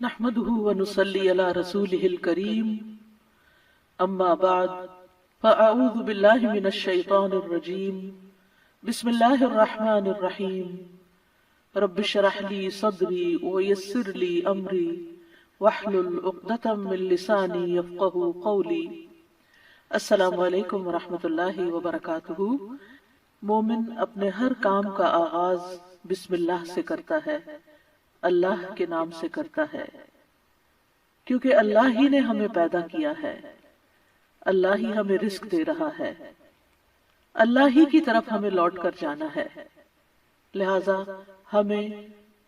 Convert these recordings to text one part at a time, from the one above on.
نحمده ونصلي على رسوله الكريم اما بعد فاعوذ بالله من الشيطان الرجيم بسم الله الرحمن الرحيم رب اشرح لي صدري ويسر لي امري واحلل عقدة من لساني يفقهوا قولي۔ السلام علیکم ورحمۃ اللہ وبرکاتہ۔ مومن اپنے ہر کام کا آغاز بسم اللہ سے کرتا ہے، اللہ کے نام سے کرتا ہے، کیونکہ اللہ ہی نے ہمیں پیدا کیا ہے، اللہ ہی ہمیں رزق دے رہا ہے، اللہ ہی کی طرف ہمیں لوٹ کر جانا ہے۔ لہذا ہمیں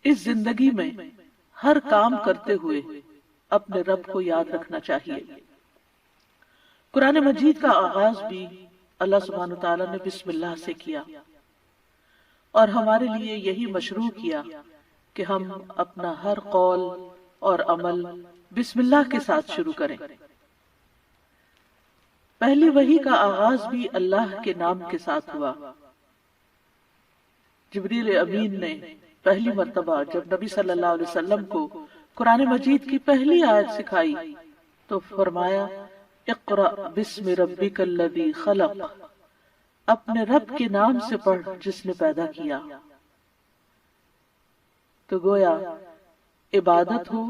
اس زندگی میں ہر کام کرتے ہوئے اپنے رب کو یاد رکھنا چاہیے۔ قرآن مجید کا آغاز بھی اللہ سبحانہ وتعالی نے بسم اللہ سے کیا، اور ہمارے لیے یہی مشروع کیا کہ ہم اپنا ہر قول اور عمل بسم اللہ کے ساتھ شروع کریں۔ پہلی وحی کا آغاز بھی اللہ کے نام کے ساتھ ہوا۔ جبریل امین نے پہلی مرتبہ جب نبی صلی اللہ علیہ وسلم کو قرآن مجید کی پہلی آیت سکھائی تو فرمایا اقرأ بسم ربک الذی خلق، اپنے رب کے نام سے پڑھ جس نے پیدا کیا۔ تو گویا عبادت ہو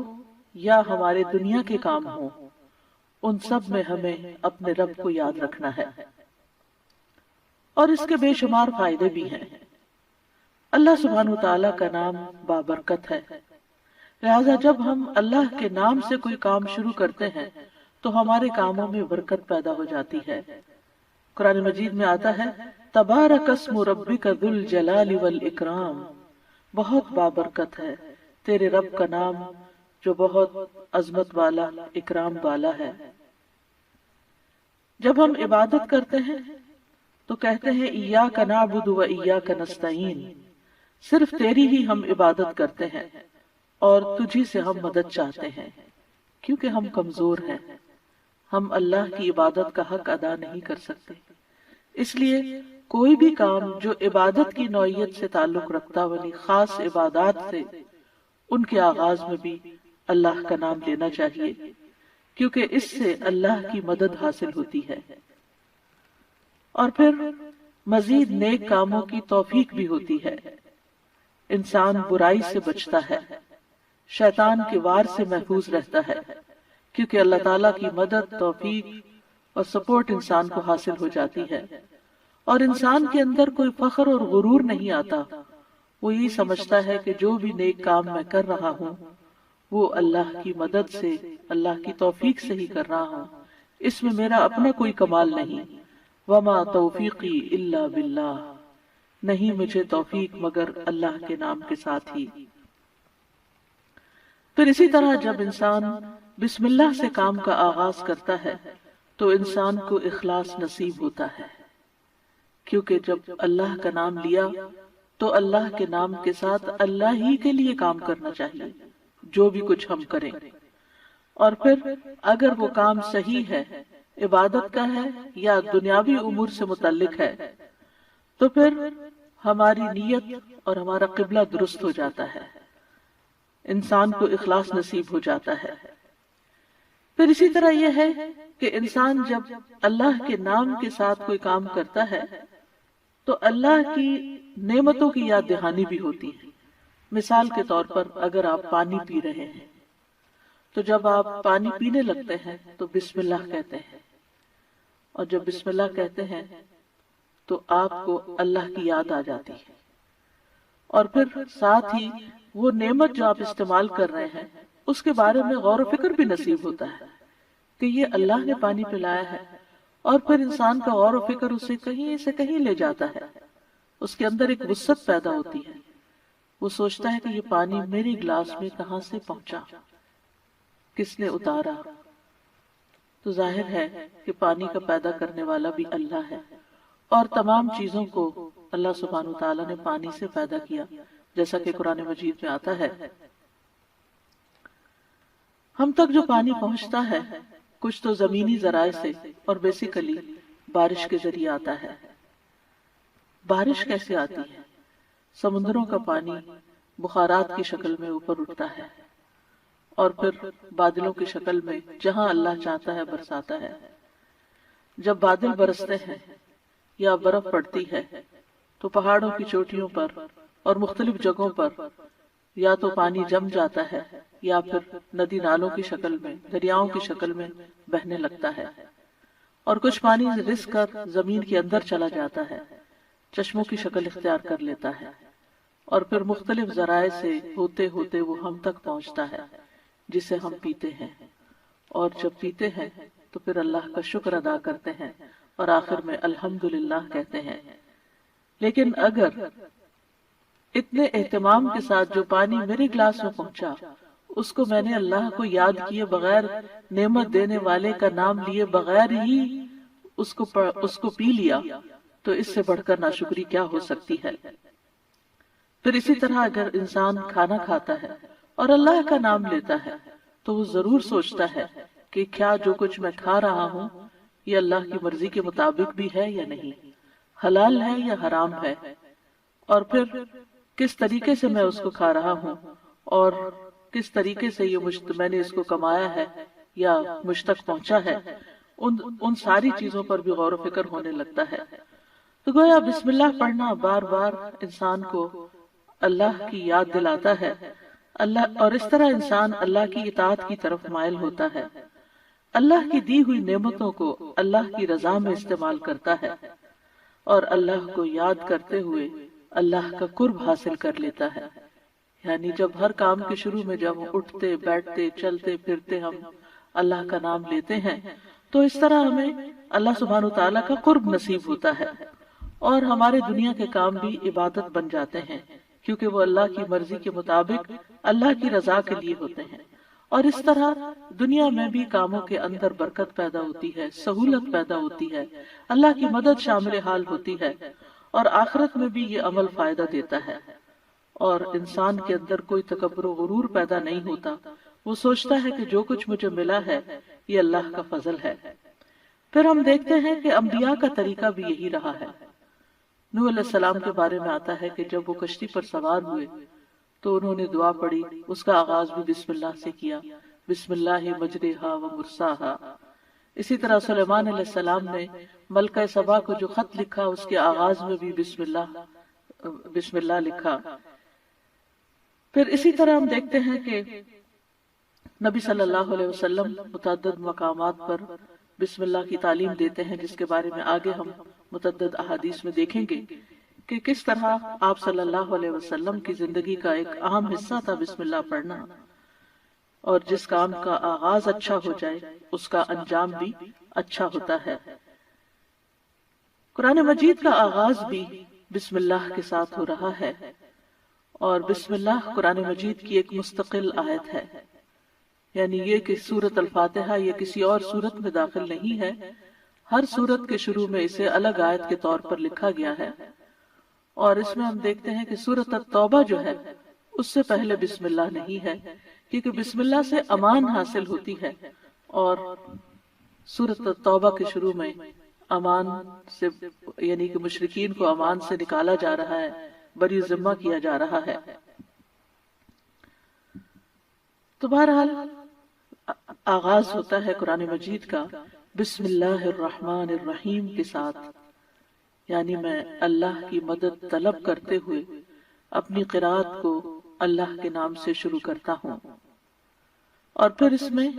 یا ہمارے دنیا کے کام ہوں، ان سب میں ہمیں اپنے رب کو یاد رکھنا ہے، اور اس کے بے شمار فائدے بھی ہیں۔ اللہ سبحانہ وتعالی کا نام بابرکت ہے، لہذا جب ہم اللہ کے نام سے کوئی کام شروع کرتے ہیں تو ہمارے کاموں میں برکت پیدا ہو جاتی ہے۔ قرآن مجید میں آتا ہے تبارک اسم ربک ذو الجلال والاکرام، بہت بابرکت ہے تیرے رب کا نام جو بہت عظمت والا، اکرام والا ہے۔ جب ہم عبادت کرتے ہیں تو کہتے ہیں ایاک نعبد و ایاک نستعین، صرف تیری ہی ہم عبادت کرتے ہیں اور تجھی سے ہم مدد چاہتے ہیں، کیونکہ ہم کمزور ہیں، ہم اللہ کی عبادت کا حق ادا نہیں کر سکتے۔ اس لیے کوئی بھی کام جو عبادت کی نوعیت سے تعلق رکھتا ولی خاص عبادات سے، ان کے آغاز میں بھی اللہ کا نام لینا چاہیے، کیونکہ اس سے اللہ کی مدد حاصل ہوتی ہے، اور پھر مزید نیک کاموں کی توفیق بھی ہوتی ہے۔ انسان برائی سے بچتا ہے، شیطان کے وار سے محفوظ رہتا ہے، کیونکہ اللہ تعالیٰ کی مدد، توفیق اور سپورٹ انسان کو حاصل ہو جاتی ہے، اور انسان کے اندر کوئی فخر اور غرور نہیں آتا۔ وہ یہی سمجھتا ہے کہ جو بھی نیک کام میں کر رہا ہوں وہ اللہ کی مدد سے، اللہ کی توفیق سے ہی کر رہا ہوں، اس میں میرا اپنا کوئی کمال نہیں۔ وما توفیقی الا باللہ، نہیں مجھے توفیق مگر اللہ کے نام کے ساتھ ہی۔ پھر اسی طرح جب انسان بسم اللہ سے کام کا آغاز کرتا ہے تو انسان کو اخلاص نصیب ہوتا ہے، کیونکہ جب اللہ کا نام لیا تو اللہ کے نام کے ساتھ اللہ ہی کے لیے کام کرنا چاہیے جو بھی کچھ ہم کریں، اور پھر اگر وہ کام صحیح ہے، عبادت کا ہے یا دنیاوی امور سے متعلق ہے، تو پھر ہماری نیت اور ہمارا قبلہ درست ہو جاتا ہے، انسان کو اخلاص نصیب ہو جاتا ہے۔ پھر اسی طرح یہ ہے کہ انسان جب اللہ کے نام کے ساتھ کوئی کام کرتا ہے تو اللہ کی نعمتوں کی یاد دہانی بھی ہوتی ہے۔ مثال کے طور پر اگر آپ پانی پی رہے ہیں تو جب آپ پانی پینے لگتے ہیں تو بسم اللہ کہتے ہیں، اور جب بسم اللہ کہتے ہیں تو آپ کو اللہ کی یاد آ جاتی ہے، اور پھر ساتھ ہی وہ نعمت جو آپ استعمال کر رہے ہیں اس کے بارے میں غور و فکر بھی نصیب ہوتا ہے کہ یہ اللہ نے پانی پلایا ہے، اور پھر انسان کا غور و فکر اسے کہیں سے کہیں لے جاتا ہے، اس کے اندر ایک وسعت پیدا ہوتی ہے، وہ سوچتا ہے کہ یہ پانی میری گلاس میں کہاں سے پہنچا، کس نے اتارا۔ تو ظاہر ہے کہ پانی کا پیدا کرنے والا بھی اللہ ہے، اور تمام چیزوں کو اللہ سبحانہ وتعالی نے پانی سے پیدا کیا، جیسا کہ قرآن مجید میں آتا ہے۔ ہم تک جو پانی پہنچتا ہے کچھ تو زمینی ذرائع سے اور بیسیکلی بارش کے ذریعے آتا ہے۔ بارش کیسے آتی ہے؟ سمندروں کا پانی بخارات کی شکل میں اوپر اٹھتا ہے اور پھر بادلوں کی شکل میں جہاں اللہ چاہتا ہے برساتا ہے۔ جب بادل برستے ہیں یا برف پڑتی ہے تو پہاڑوں کی چوٹیوں پر اور مختلف جگہوں پر یا تو پانی جم جاتا ہے یا پھر ندی نالوں کی شکل میں، دریاؤں کی شکل میں بہنے لگتا ہے، اور کچھ پانی رس کر زمین کے اندر چلا جاتا ہے، چشموں کی شکل اختیار کر لیتا ہے، اور پھر مختلف ذرائع سے ہوتے ہوتے وہ ہم تک پہنچتا ہے جسے ہم پیتے ہیں، اور جب پیتے ہیں تو پھر اللہ کا شکر ادا کرتے ہیں اور آخر میں الحمدللہ کہتے ہیں۔ لیکن اگر اتنے اہتمام کے ساتھ جو پانی میرے گلاس میں پہنچا اس کو میں نے اللہ کو یاد کیے بغیر، نعمت دینے والے کا نام لیے بغیر ہی اس کو پی لیا، تو اس سے بڑھ کر ناشکری کیا ہو سکتی ہے۔ پھر اسی طرح اگر انسان کھانا کھاتا ہے اور اللہ کا نام لیتا ہے تو وہ ضرور سوچتا ہے کہ کیا جو کچھ میں کھا رہا ہوں یہ اللہ کی مرضی کے مطابق بھی ہے یا نہیں، حلال ہے یا حرام ہے، اور پھر کس طریقے سے میں اس کو کھا رہا ہوں اور کس طریقے سے میں نے اس کو کمایا ہے یا مجھ تک پہنچا ہے، ان ساری چیزوں پر بھی غور و فکر ہونے لگتا ہے۔ تو گویا بسم اللہ پڑھنا بار بار انسان کو اللہ کی یاد دلاتا ہے، اور اس طرح انسان اللہ کی اطاعت کی طرف مائل ہوتا ہے، اللہ کی دی ہوئی نعمتوں کو اللہ کی رضا میں استعمال کرتا ہے، اور اللہ کو یاد کرتے ہوئے اللہ کا قرب حاصل کر لیتا ہے۔ یعنی جب ہر کام کے شروع میں جب اٹھتے بیٹھتے چلتے پھرتے ہم اللہ کا نام لیتے ہیں تو اس طرح ہمیں اللہ سبحانہ وتعالی کا قرب نصیب ہوتا ہے، اور ہمارے دنیا کے کام بھی عبادت بن جاتے ہیں کیونکہ وہ اللہ کی مرضی کے مطابق اللہ کی رضا کے لیے ہوتے ہیں، اور اس طرح دنیا میں بھی کاموں کے اندر برکت پیدا ہوتی ہے، سہولت پیدا ہوتی ہے، اللہ کی مدد شامل حال ہوتی ہے، اور آخرت میں بھی یہ عمل فائدہ دیتا ہے، اور انسان کے اندر کوئی تکبر و غرور پیدا نہیں ہوتا، وہ سوچتا ہے کہ جو کچھ مجھے ملا ہے یہ اللہ کا فضل ہے۔ پھر ہم دیکھتے ہیں کہ انبیاء کا طریقہ بھی یہی رہا ہے۔ نوح علیہ السلام کے بارے میں آتا ہے کہ جب وہ کشتی پر سوار ہوئے تو انہوں نے دعا پڑھی، اس کا آغاز بھی بسم اللہ سے کیا، بسم اللہ مجریہا و مرساہا۔ اسی طرح سلیمان علیہ السلام نے ملکہ سبا کو جو خط لکھا اس کے آغاز میں بھی بسم اللہ لکھا۔ پھر اسی طرح ہم دیکھتے ہیں کہ نبی صلی اللہ علیہ وسلم متعدد مقامات پر بسم اللہ کی تعلیم دیتے ہیں، جس کے بارے میں آگے ہم متعدد احادیث میں دیکھیں گے کہ کس طرح آپ صلی اللہ علیہ وسلم کی زندگی کا ایک اہم حصہ تھا بسم اللہ پڑھنا، اور جس کام کا آغاز اچھا ہو جائے اس کا انجام بھی اچھا ہوتا ہے۔ قرآن مجید کا آغاز بھی بسم اللہ کے ساتھ ہو رہا ہے، اور بسم اللہ قرآن مجید کی ایک مستقل آیت ہے، یعنی یہ کہ سورۃ الفاتحہ یہ کسی اور سورت میں داخل نہیں ہے، ہر سورت کے شروع میں اسے الگ آیت کے طور پر لکھا گیا ہے، اور اس میں ہم دیکھتے ہیں کہ سورۃ التوبہ جو ہے اس سے پہلے بسم اللہ نہیں ہے، کیونکہ بسم اللہ سے امان حاصل ہوتی ہے، اور سورۃ التوبہ کے شروع میں امان سے یعنی کہ مشرکین کو امان سے نکالا جا رہا ہے، بری ذمہ کیا جا رہا ہے۔ تو بہرحال آغاز ہوتا ہے قرآن مجید کا بسم اللہ الرحمن الرحیم کے ساتھ، یعنی میں اللہ کی مدد طلب کرتے ہوئے اپنی قرات کو اللہ کے نام سے شروع کرتا ہوں، اور پھر اس میں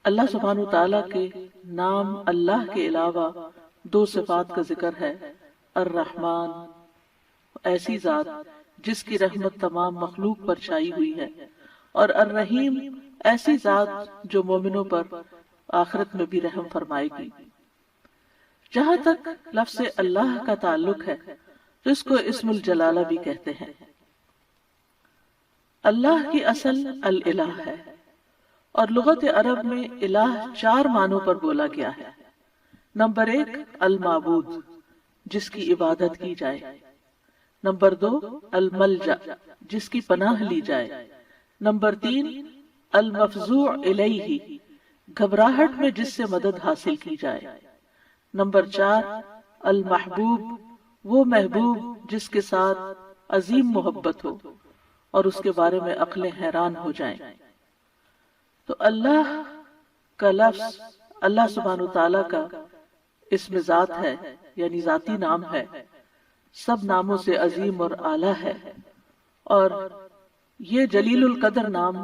اللہ سبحانہ تعالیٰ کے نام اللہ کے علاوہ دو صفات کا ذکر ہے، الرحمن ایسی ذات جس کی رحمت تمام مخلوق پر چھائی ہوئی ہے، اور الرحیم ایسی ذات جو مومنوں پر آخرت میں بھی رحم فرمائے گی۔ جہاں تک لفظ اللہ کا تعلق ہے تو اس کو اسم الجلالہ بھی کہتے ہیں۔ اللہ کی اصل الالہ ہے، اور لغت عرب میں الہ 4 معنوں پر بولا گیا ہے۔ نمبر 1 المعبود جس کی عبادت کی جائے، نمبر 2 الملجا جس کی پناہ لی جائے، نمبر 3 المفزوع الیہ گھبراہٹ میں جس سے مدد حاصل کی جائے، نمبر 4 المحبوب وہ محبوب جس کے ساتھ عظیم محبت ہو، اور اس کے بارے میں عقلیں حیران ہو جائیں۔ تو اللہ کا لفظ اللہ سبحانہ تعالیٰ کا اسم ذات ہے، یعنی ذاتی نام ہے، سب ناموں سے عظیم اور اعلیٰ ہے، اور یہ جلیل القدر نام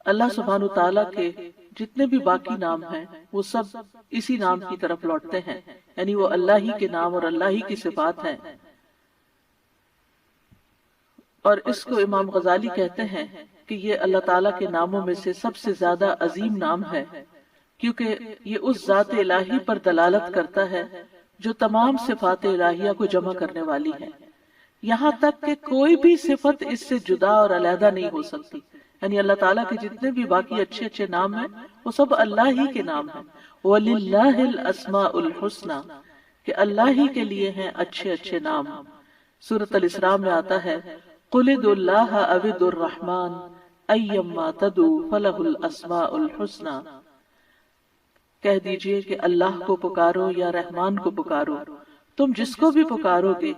اللہ سبحانہ تعالیٰ کے جتنے بھی باقی نام ہیں وہ سب اسی نام کی طرف لوٹتے ہیں، یعنی وہ اللہ ہی کے نام اور اللہ ہی کی صفات ہیں۔ اور اس کو امام غزالی کہتے ہیں کہ یہ اللہ تعالیٰ کے ناموں میں سے سب سے زیادہ عظیم نام ہے، کیونکہ یہ اس ذات الہی پر دلالت کرتا ہے جو تمام صفات الہیہ کو جمع کرنے والی ہے، یہاں تک کہ کوئی بھی صفت اس سے جدا اور علیحدہ نہیں ہو سکتی۔ یعنی اللہ تعالیٰ کے جتنے بھی باقی اچھے اچھے نام ہیں وہ سب اللہ ہی کے نام ہیں۔ وَلِلَّهِ الْأَسْمَاءُ الْحُسْنَى، کہ اللہ ہی کے لیے ہیں اچھے اچھے نام۔ سورۃ الاسراء میں آتا ہے قُلِ ادْعُوا اللَّهَ أَوِ ادْعُوا الرَّحْمَٰنَ أَيَّمَّا تَدْعُوا فَلَهُ الْأَسْمَاءُ الْحُسْنَى، کہہ دیجئے کہ اللہ کو پکارو یا رحمان کو پکارو، تم جس کو بھی پکارو گے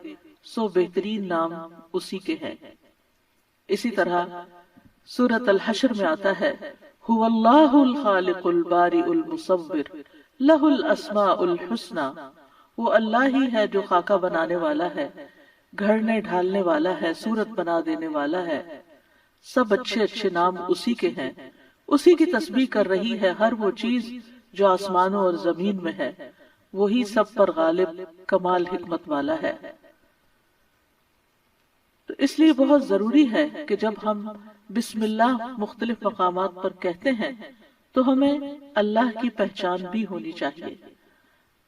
سو بہترین نام اسی کے ہیں۔ اسی طرح سورۃ الحشر میں آتا ہے هُوَ اللَّهُ الْخَالِقُ الْبَارِئُ الْمُصَوِّرُ لَهُ الْأَسْمَاءُ الْحُسْنَى، وہ اللہ ہی ہے جو خاکہ بنانے والا ہے، گھڑنے ڈھالنے والا ہے، صورت بنا دینے والا ہے، سب اچھے اچھے نام اسی کے ہیں۔ اسی کی تسبیح کر رہی ہے ہر وہ چیز جو آسمانوں اور زمین میں ہے، وہی سب پر غالب کمال حکمت والا ہے۔ تو اس لیے بہت ضروری ہے کہ جب ہم بسم اللہ مختلف مقامات پر کہتے ہیں تو ہمیں اللہ کی پہچان بھی ہونی چاہیے۔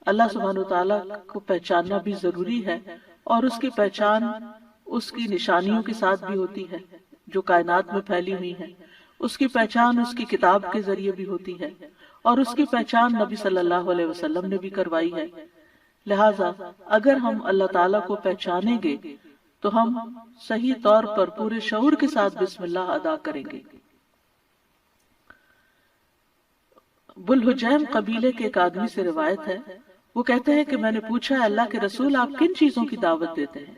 اللہ سبحانہ تعالیٰ کو پہچاننا بھی ضروری ہے، اور اس کی پہچان اس کی نشانیوں کے ساتھ بھی ہوتی ہے جو کائنات میں پھیلی ہوئی ہیں، اس کی پہچان اس کی کتاب کے ذریعے بھی ہوتی ہے، اور اس کی پہچان نبی صلی اللہ علیہ وسلم نے بھی کروائی ہے۔ لہٰذا اگر ہم اللہ تعالیٰ کو پہچانیں گے تو ہم صحیح طور پر پورے شعور کے ساتھ بسم اللہ ادا کریں گے۔ بلحجیم قبیلے کے ایک آدمی سے روایت ہے، وہ کہتے ہیں کہ میں نے پوچھا اللہ کے رسول آپ کن چیزوں کی دعوت دیتے ہیں؟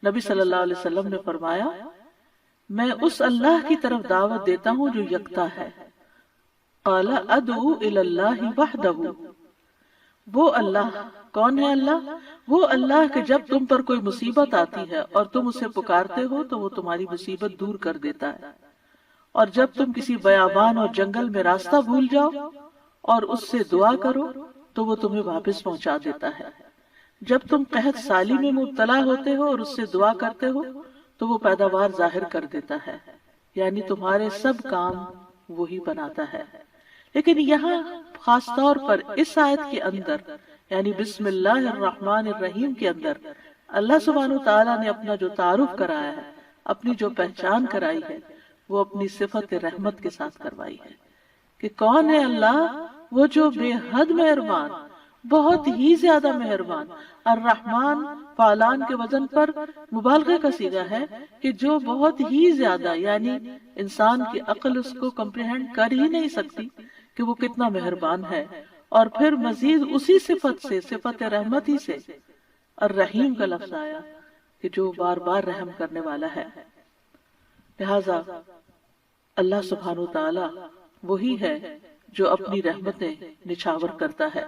نبی صلی اللہ علیہ وسلم نے فرمایا میں اس اللہ کی طرف دعوت دیتا ہوں جو یکتا ہے۔ قال ادعو الی اللہ وحدہ، وہ اللہ کون ہے؟ اللہ وہ اللہ کہ جب تم پر کوئی مصیبت آتی ہے اور تم اسے پکارتے ہو تو وہ تمہاری مصیبت دور کر دیتا ہے، اور جب تم کسی بیابان اور جنگل میں راستہ بھول جاؤ اور اس سے دعا کرو تو وہ تمہیں واپس پہنچا دیتا ہے، جب تم قحط سالی میں مبتلا ہوتے ہو اور اس سے دعا کرتے ہو تو وہ پیداوار ظاہر کر دیتا ہے، یعنی تمہارے سب کام وہی بناتا ہے۔ لیکن یہاں خاص طور پر اس آیت کے اندر یعنی بسم اللہ الرحمن الرحیم کے اندر اللہ سبحانہ تعالیٰ نے اپنا جو تعارف کرایا ہے، اپنی جو پہچان کرائی ہے، وہ اپنی صفت رحمت کے ساتھ کروائی ہے کہ کون ہے اللہ؟ وہ جو بے حد مہربان، بہت ہی زیادہ مہربان۔ الرحمن فعلان کے وزن پر مبالغہ کا صیغہ ہے کہ جو بہت ہی زیادہ، یعنی انسان کی عقل اس کو کمپریہنڈ کر ہی نہیں سکتی کہ وہ کتنا مہربان ہے۔ اور پھر مزید اسی صفت سے، صفت رحمت ہی سے الرحیم کا لفظ آیا کہ جو بار بار رحم کرنے والا ہے۔ لہذا اللہ سبحانہ تعالی وہی ہے جو اپنی رحمتیں نچھاور کرتا ہے،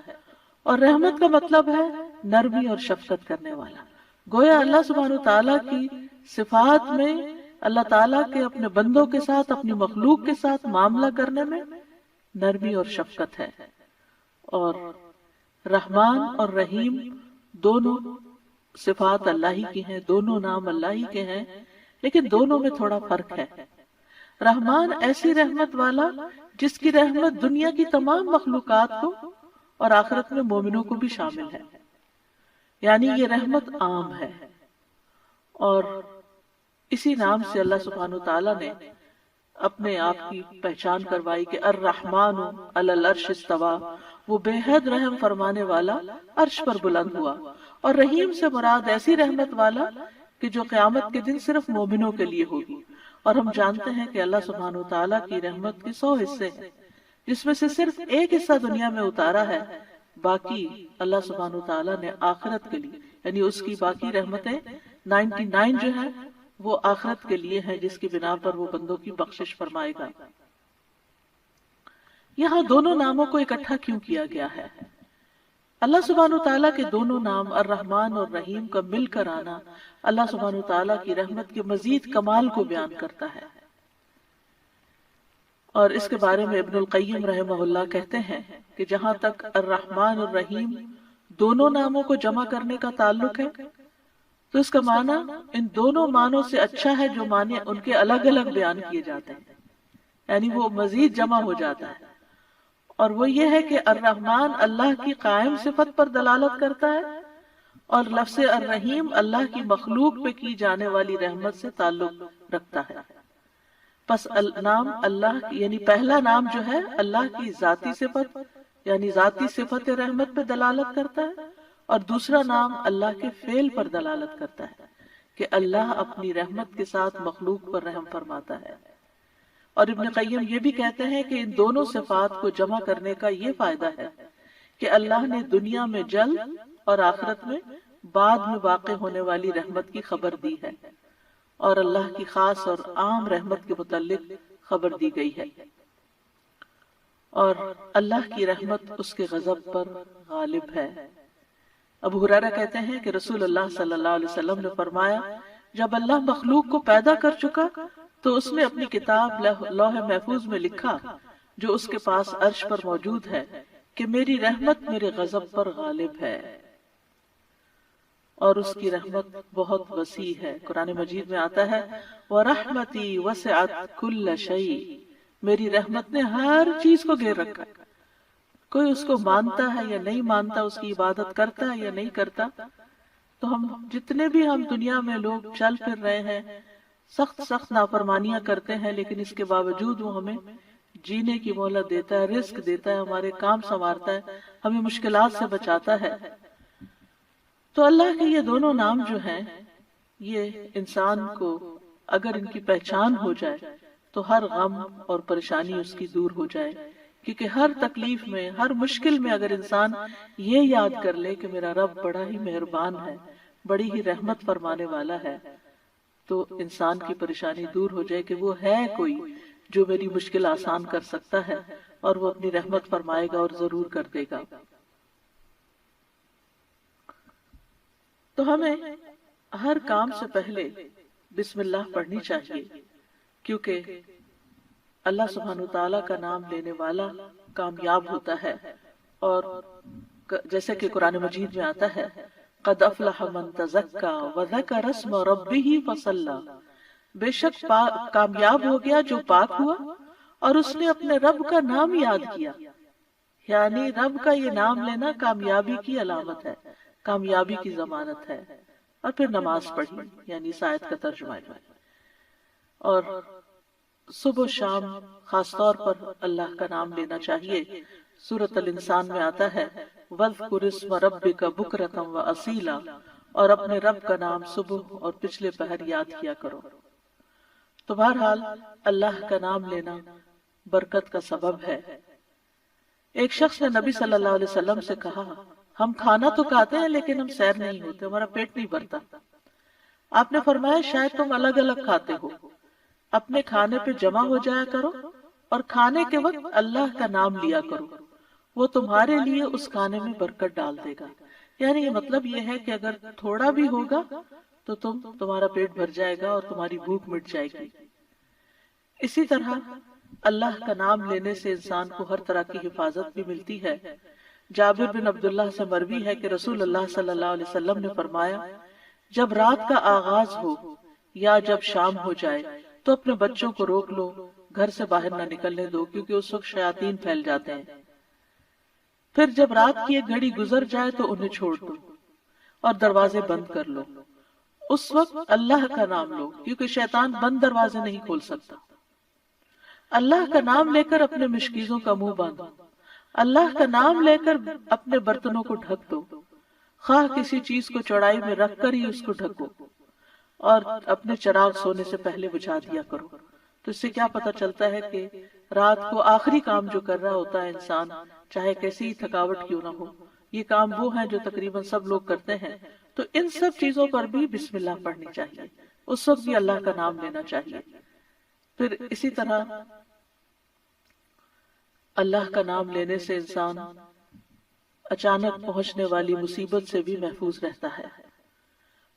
اور رحمت کا مطلب ہے نرمی اور شفقت کرنے والا۔ گویا اللہ سبحانہ تعالیٰ کی صفات میں اللہ تعالیٰ کے اپنے بندوں کے ساتھ، اپنی مخلوق کے ساتھ معاملہ کرنے میں نرمی اور شفقت ہے۔ اور رحمان اور رحیم دونوں صفات اللہ ہی کی ہیں، دونوں نام اللہ ہی کے ہیں، لیکن دونوں میں تھوڑا فرق ہے۔ رحمان ایسی رحمت والا جس کی رحمت دنیا کی تمام مخلوقات کو اور آخرت میں مومنوں کو بھی شامل ہے، یعنی یہ رحمت عام ہے۔ اور اسی نام سے اللہ سبحانہ تعالیٰ نے اپنے آپ کی پہچان کروائی کہ الرحمن علی العرش استوی، وہ بے حد رحم فرمانے والا عرش پر بلند ہوا۔ اور رحیم سے مراد ایسی رحمت والا کہ جو قیامت کے دن صرف مومنوں کے لیے ہوگی۔ اور ہم جانتے ہیں کہ اللہ سبحانہ تعالیٰ کی رحمت کے 100 حصے ہیں، جس میں سے صرف ایک حصہ دنیا میں اتارا ہے، باقی اللہ سبحانہ تعالیٰ نے آخرت کے لیے، یعنی اس کی باقی رحمتیں 99 جو ہیں وہ آخرت کے لیے ہیں جس کی بنا پر وہ بندوں کی بخشش فرمائے گا۔ یہاں دونوں ناموں کو اکٹھا کیوں کیا گیا ہے؟ اللہ سبحانہ وتعالیٰ کے دونوں نام الرحمن اور رحیم کا مل کر آنا اللہ سبحانہ وتعالیٰ کی رحمت کے مزید کمال کو بیان کرتا ہے۔ اور اس کے بارے میں ابن القیم رحمہ اللہ کہتے ہیں کہ جہاں تک الرحمن اور رحیم دونوں ناموں کو جمع کرنے کا تعلق ہے تو اس کا معنی ان دونوں معنوں سے اچھا ہے جو معنی ان کے الگ الگ بیان کیے جاتے ہیں، یعنی وہ مزید جمع ہو جاتا ہے۔ اور وہ یہ ہے کہ الرحمن اللہ کی قائم صفت پر دلالت کرتا ہے اور لفظ الرحیم اللہ کی مخلوق پہ کی جانے والی رحمت سے تعلق رکھتا ہے۔ پس نام اللہ یعنی پہلا نام جو ہے اللہ کی ذاتی صفت یعنی ذاتی صفت رحمت پہ دلالت کرتا ہے، اور دوسرا نام اللہ کے فعل پر دلالت کرتا ہے کہ اللہ اپنی رحمت کے ساتھ مخلوق پر رحم فرماتا ہے۔ اور ابن قیم یہ بھی کہتے ہیں کہ ان دونوں صفات کو جمع کرنے کا یہ فائدہ ہے کہ اللہ نے دنیا میں جلد اور آخرت میں بعد میں واقع ہونے والی رحمت کی خبر دی ہے، اور اللہ کی خاص اور عام رحمت کے متعلق خبر دی گئی ہے، اور اللہ کی رحمت اس کے غضب پر غالب ہے۔ ابو ہریرہ کہتے ہیں کہ رسول اللہ صلی اللہ علیہ وسلم نے فرمایا، جب اللہ مخلوق کو پیدا کر چکا تو اس نے اپنی کتاب لوح محفوظ میں لکھا جو اس کے پاس عرش پر موجود ہے کہ میری رحمت میرے غضب پر غالب ہے، اور اس کی رحمت بہت وسیع ہے۔ قرآن مجید میں آتا ہے وَرَحْمَتِي وَسِعَتْ كُلَّ شَيْءٍ، میری رحمت نے ہر چیز کو گھیر رکھا ہے۔ کوئی اس کو مانتا ہے یا نہیں مانتا، اس کی عبادت کرتا ہے یا نہیں کرتا، تو ہم جتنے بھی دنیا میں لوگ چل پھر رہے ہیں سخت نافرمانیاں کرتے ہیں، لیکن اس کے باوجود وہ ہمیں جینے کی مہلت دیتا ہے، رزق دیتا ہے، ہمارے کام سنوارتا ہے، ہمیں مشکلات سے بچاتا ہے۔ تو اللہ کے یہ دونوں نام جو ہیں یہ انسان کو اگر ان کی پہچان ہو جائے تو ہر غم اور پریشانی اس کی دور ہو جائے، کیونکہ ہر تکلیف میں ہر مشکل میں اگر انسان یہ یاد کر لے کہ میرا رب بڑا ہی مہربان ہے، بڑی ہی رحمت فرمانے والا ہے، تو انسان کی پریشانی دور ہو جائے کہ وہ ہے کوئی جو میری مشکل آسان کر سکتا ہے، اور وہ اپنی رحمت فرمائے گا اور ضرور کر دے گا۔ تو ہمیں ہر کام سے پہلے بسم اللہ پڑھنی چاہیے، کیونکہ اللہ سبحانہ وتعالیٰ کا نام لینے والا کامیاب ہوتا ہے، اور جیسے کہ قرآن مجید میں آتا ہے قد افلح من تزکا وذکر اسم ربہ فصلی، بے شک کامیاب ہو گیا جو پاک ہوا اور اس نے اپنے رب کا نام یاد کیا، یعنی رب کا یہ نام لینا کامیابی کی علامت ہے، کامیابی کی ضمانت ہے۔ اور پھر نماز پڑھی، یعنی اس آیت کا ترجمہ ہے، اور صبح و شام خاص طور پر اللہ کا نام لینا چاہیے۔ سورۃ الانسان میں آتا ہے وَاذْكُرِ اسْمَ رَبِّكَ بُكْرَةً وَأَصِيلًا، اور اپنے رب کا نام صبح اور پچھلے پہر یاد کیا کرو۔ تو بہرحال اللہ کا نام لینا برکت کا سبب ہے۔ ایک شخص نے نبی صلی اللہ علیہ وسلم سے کہا، ہم کھانا تو کھاتے ہیں لیکن ہم سیر نہیں ہوتے، ہمارا پیٹ نہیں بھرتا۔ آپ نے فرمایا شاید تم الگ الگ کھاتے ہو، اپنے کھانے پہ جمع ہو جایا کرو اور کھانے کے وقت اللہ کا نام لیا کرو، وہ تمہارے لیے اس کھانے میں برکت ڈال دے گا۔ یعنی یہ مطلب یہ ہے کہ اگر تھوڑا بھی ہوگا تو تمہارا پیٹ بھر جائے گا اور تمہاری بھوک مٹ جائے گی۔ اسی طرح اللہ کا نام لینے سے انسان کو ہر طرح کی حفاظت بھی ملتی ہے۔ جابر بن عبداللہ سے مروی ہے کہ رسول اللہ صلی اللہ علیہ وسلم نے فرمایا، جب رات کا آغاز ہو یا جب شام ہو جائے تو اپنے بچوں کو روک لو، گھر سے باہر نہ نکلنے دو، کیونکہ اس وقت شیاطین پھیل جاتے ہیں۔ پھر جب رات کی ایک گھڑی گزر جائے تو انہیں چھوڑ دو اور دروازے بند کر لو، اس وقت اللہ کا نام لو، کیونکہ شیطان بند دروازے نہیں کھول سکتا۔ اللہ کا نام لے کر اپنے مشکیزوں کا منہ باندھو، اللہ کا نام لے کر اپنے برتنوں کو ڈھک دو، خواہ کسی چیز کو چوڑائی میں رکھ کر ہی اس کو ڈھکو، اور اپنے چراغ سونے سے پہلے بجھا دیا کرو۔ تو اس سے کیا پتہ چلتا ہے کہ رات کو آخری کام جو کر رہا ہوتا ہے انسان، چاہے کیسی تھکاوٹ کیوں نہ ہو، یہ کام وہ ہیں جو تقریباً سب لوگ کرتے ہیں، تو ان سب چیزوں پر بھی بسم اللہ پڑھنی چاہیے اس وقت بھی اللہ کا نام لینا چاہیے۔ پھر اسی طرح اللہ کا نام لینے سے انسان اچانک پہنچنے والی مصیبت سے بھی محفوظ رہتا ہے۔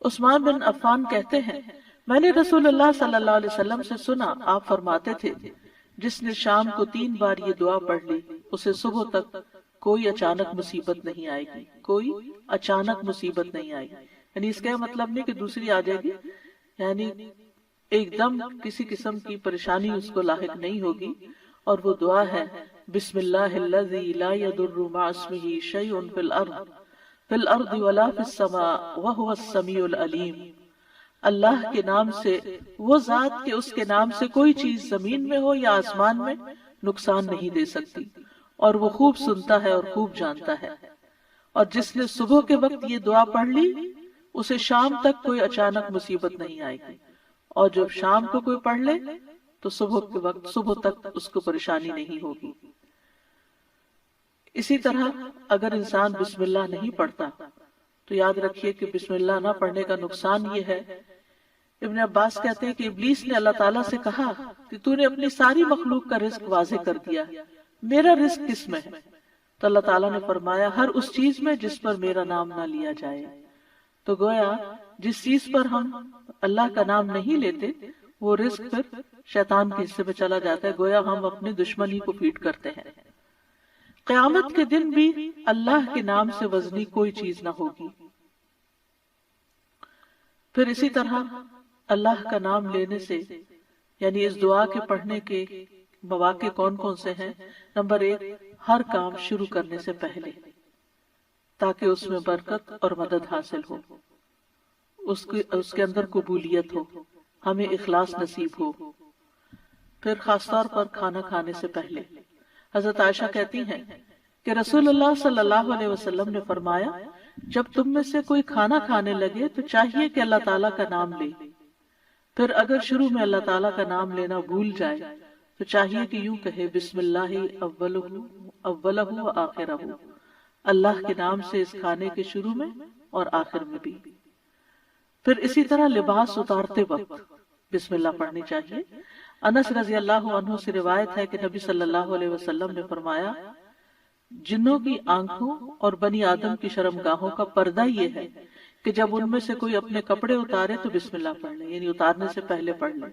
عثمان بن عفان کہتے ہیں، میں نے رسول اللہ صلی اللہ علیہ وسلم سے سنا، آپ فرماتے تھے جس نے شام کو 3 بار یہ دعا پڑھ لی اسے صبح تک کوئی اچانک مصیبت نہیں آئے گی، کوئی اچانک مصیبت نہیں آئے گی۔ یعنی اس کا مطلب نہیں کہ دوسری آ جائے گی، یعنی ایک دم کسی قسم کی پریشانی اس کو لاحق نہیں ہوگی۔ اور وہ دعا ہے، بسم اللہ الذی لا یضر مع اسمہ شیء فی الارض ولا فی السماء وہو السمیع العلیم۔ اللہ کے نام سے، وہ ذات کہ اس کے نام سے کوئی چیز زمین میں ہو یا آسمان میں نقصان نہیں دے سکتی، اور وہ خوب سنتا ہے اور خوب جانتا ہے۔ اور جس نے صبح کے وقت یہ دعا پڑھ لی اسے شام تک کوئی اچانک مصیبت نہیں آئے گی، اور جب شام کو کوئی پڑھ لے تو صبح کے وقت صبح تک اس کو پریشانی نہیں ہوگی۔ اسی طرح اگر انسان بسم اللہ نہیں پڑھتا تو یاد رکھیے کہ بسم اللہ نہ پڑھنے کا نقصان یہ ہے، ابن عباس کہتے ہیں کہ ابلیس نے اللہ تعالیٰ سے کہا کہ تو نے اپنی ساری مخلوق کا رزق واضح کر دیا، میرا رزق کس میں ہے؟ تو اللہ تعالیٰ نے فرمایا، ہر اس چیز میں جس پر میرا نام نہ لیا جائے۔ تو گویا جس چیز پر ہم اللہ کا نام نہیں لیتے وہ رزق پھر شیطان کے حصے میں چلا جاتا ہے، گویا ہم اپنے دشمن ہی کو فیڈ کرتے ہیں۔ قیامت کے دن بھی اللہ کے نام سے وزنی کوئی چیز نہ ہوگی۔ پھر اسی طرح اللہ کا نام لینے سے، یعنی اس دعا کے پڑھنے کے مواقع کون کون سے ہیں؟ نمبر 1، ہر کام شروع کرنے سے پہلے، تاکہ اس میں برکت اور مدد حاصل ہو، اس کے اندر قبولیت ہو، ہمیں اخلاص نصیب ہو۔ پھر خاص طور پر کھانا کھانے سے پہلے، حضرت عائشہ کہتی ہیں کہ رسول اللہ صلی اللہ علیہ وسلم نے فرمایا، جب تم میں سے کوئی کھانا کھانے لگے تو چاہیے کہ اللہ تعالیٰ کا نام لے، پھر اگر شروع میں اللہ تعالیٰ کا نام لینا بھول جائے تو چاہیے کہ یوں کہے، بسم اللہ اولہ و آخرہ، اللہ کے نام سے اس کھانے کے شروع میں اور آخر میں بھی۔ پھر اسی طرح لباس اتارتے وقت بسم اللہ پڑھنی چاہیے۔ انس رضی اللہ عنہ سے روایت ہے کہ نبی صلی اللہ علیہ وسلم نے فرمایا، جنوں کی آنکھوں اور بنی آدم کی شرمگاہوں کا پردہ یہ ہے کہ جب ان میں سے کوئی اپنے کپڑے اتارے تو بسم اللہ پڑھ لے، یعنی اتارنے سے پہلے پڑھ لے،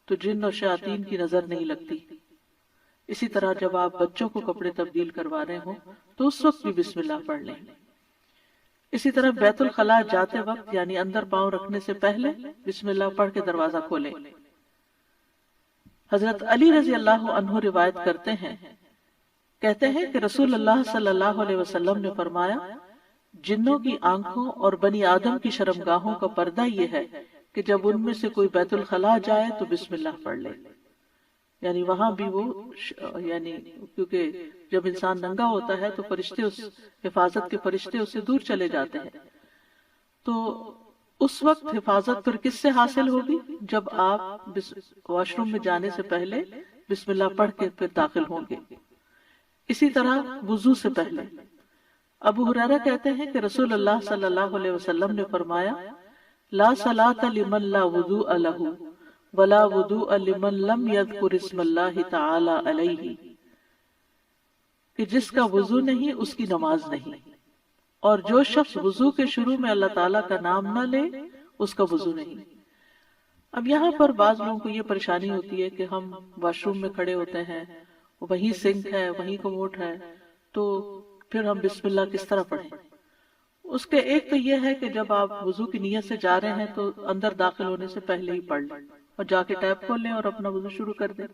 تو جن اور شیاطین کی نظر نہیں لگتی۔ اسی طرح جب آپ بچوں کو کپڑے تبدیل کروا رہے ہوں تو اس وقت بھی بسم اللہ پڑھ لیں۔ اسی طرح بیت الخلاء جاتے وقت، یعنی اندر پاؤں رکھنے سے پہلے بسم اللہ پڑھ کے دروازہ کھولیں۔ حضرت علی رضی اللہ عنہ روایت کرتے ہیں، کہتے ہیں کہ رسول اللہ صلی اللہ علیہ وسلم نے فرمایا، جنوں کی آنکھوں اور بنی آدم کی شرمگاہوں کا پردہ یہ ہے کہ جب ان میں سے کوئی بیت الخلاء جائے تو بسم اللہ پڑھ لے، یعنی وہاں بھی وہ، یعنی کیونکہ جب انسان ننگا ہوتا ہے تو فرشتے، اس حفاظت کے فرشتے اسے دور چلے جاتے ہیں، تو اس وقت حفاظت پھر کس سے حاصل ہوگی؟ جب آپ واش روم میں جانے سے پہلے بسم اللہ پڑھ کے پھر داخل ہوں گے۔ اسی طرح وضو سے پہلے، ابو ہریرہ کہتے ہیں کہ رسول اللہ صلی اللہ علیہ وسلم نے فرمایا، لا صلاۃ لمن لا وضوء لہ ولا وضوء لمن لم یذکر اسم اللہ تعالی علیہ، کہ جس کا وضو نہیں اس کی نماز نہیں، اور جو شخص وضو کے شروع میں اللہ تعالیٰ کا نام نہ لے اس کا وضو نہیں۔ اب یہاں پر بعض لوگوں کو یہ پریشانی ہوتی ہے کہ ہم واش روم میں کھڑے ہوتے ہیں، وہیں سنک ہے، وہیں کموڈ ہے، تو پھر ہم بسم اللہ کس طرح پڑھیں؟ اس کے ایک تو یہ ہے کہ جب آپ وضو کی نیت سے جا رہے ہیں تو اندر داخل ہونے سے پہلے ہی پڑھ لیں اور جا کے ٹیپ کھول لیں اور اپنا وضو شروع کر دیں۔